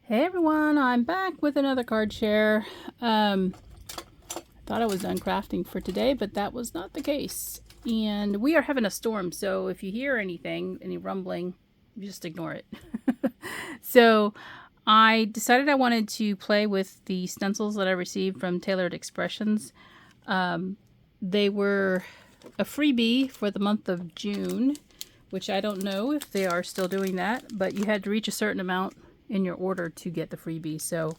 Hey everyone, I'm back with another card share. I thought I was done crafting for today, but that was not the case. And we are having a storm, so if you hear anything, any rumbling, just ignore it. So I decided I wanted to play with the stencils that I received from Tailored Expressions. They were a freebie for the month of June, which I don't know if they are still doing that, but you had to reach a certain amount in your order to get the freebie. So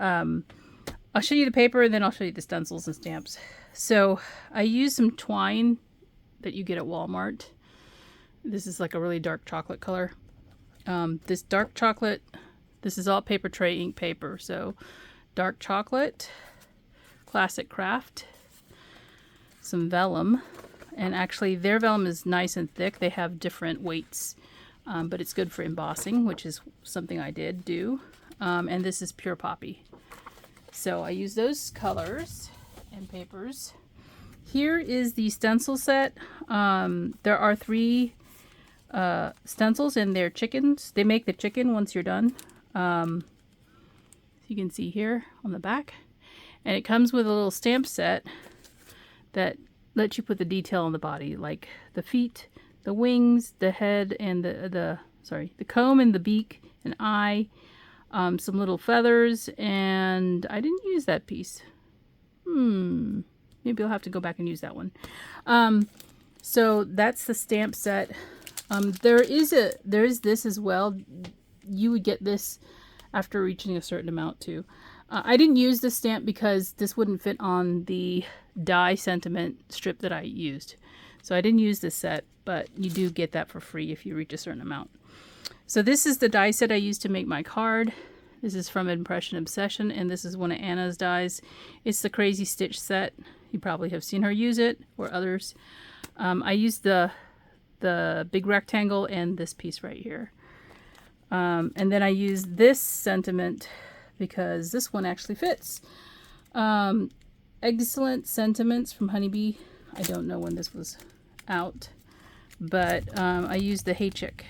I'll show you the paper and then I'll show you the stencils and stamps. So I used some twine that you get at Walmart. This is like a really dark chocolate color. This dark chocolate, this is all paper tray ink paper. So dark chocolate, classic craft, some vellum, and actually their vellum is nice and thick. They have different weights. But it's good for embossing, which is something I did do. And this is pure poppy. So I use those colors and papers. Here is the stencil set. There are 3 stencils and they're chickens. They make the chicken once you're done. You can see here on the back. And it comes with a little stamp set that lets you put the detail on the body, like the feet, the wings, the head, and the comb and the beak and eye, some little feathers, and I didn't use that piece. Maybe I'll have to go back and use that one. So that's the stamp set. There is this as well. You would get this after reaching a certain amount too. I didn't use this stamp because this wouldn't fit on the die sentiment strip that I used. So I didn't use this set, but you do get that for free if you reach a certain amount. So this is the die set I used to make my card. This is from Impression Obsession, and this is one of Anna's dies. It's the Crazy Stitch set. You probably have seen her use it, or others. I used the big rectangle and this piece right here. And then I used this sentiment because this one actually fits. Excellent Sentiments from Honeybee. I don't know when this was out, but I used the Hey Chick.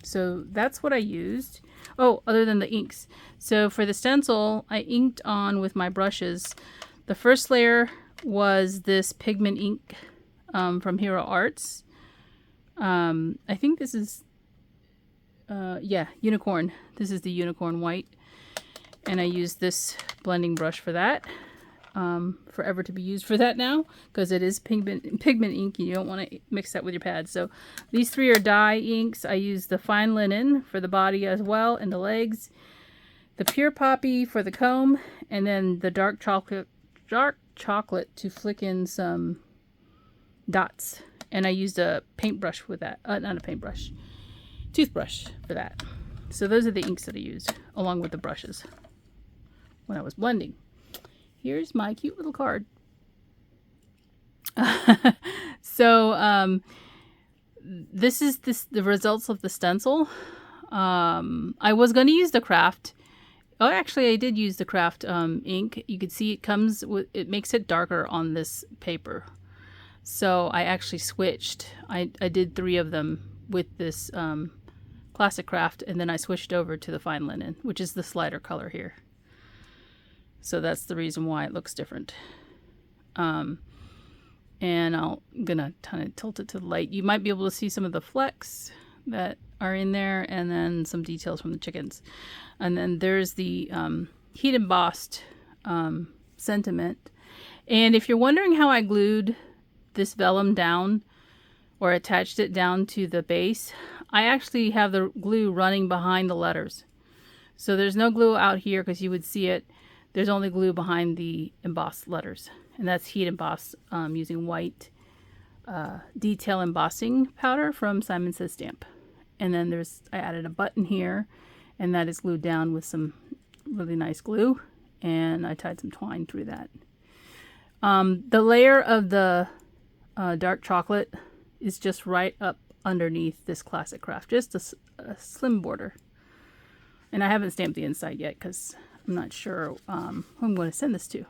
So that's what I used. Oh, other than the inks. So for the stencil, I inked on with my brushes. The first layer was this pigment ink from Hero Arts. I think this is, Unicorn. This is the Unicorn White. And I used this blending brush for that. Forever to be used for that now, because it is pigment ink. You don't want to mix that with your pad. So these 3 are dye inks. I use the fine linen for the body as well and the legs, the pure poppy for the comb, and then the dark chocolate to flick in some dots. And I used a paintbrush with that, not a paintbrush, toothbrush for that. So those are the inks that I used along with the brushes when I was blending. Here's my cute little card. So this is the results of the stencil. I was going to use the craft. Oh, actually, I did use the craft ink. You can see it comes with, it makes it darker on this paper. So I actually switched. I did 3 of them with this classic craft, and then I switched over to the fine linen, which is this lighter color here. So that's the reason why it looks different. And I'm gonna kind of tilt it to the light. You might be able to see some of the flecks that are in there, and then some details from the chickens. And then there's the heat embossed sentiment. And if you're wondering how I glued this vellum down or attached it down to the base, I actually have the glue running behind the letters. So there's no glue out here because you would see it. There's only glue behind the embossed letters, and that's heat embossed using white detail embossing powder from Simon Says Stamp. And then I added a button here, and that is glued down with some really nice glue, and I tied some twine through that. The layer of the dark chocolate is just right up underneath this classic craft, just a slim border. And I haven't stamped the inside yet because I'm not sure who I'm going to send this to.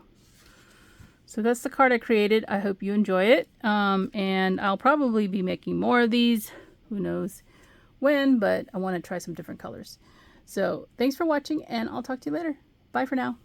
So that's the card I created. I hope you enjoy it. And I'll probably be making more of these. Who knows when, but I want to try some different colors. So thanks for watching, and I'll talk to you later. Bye for now.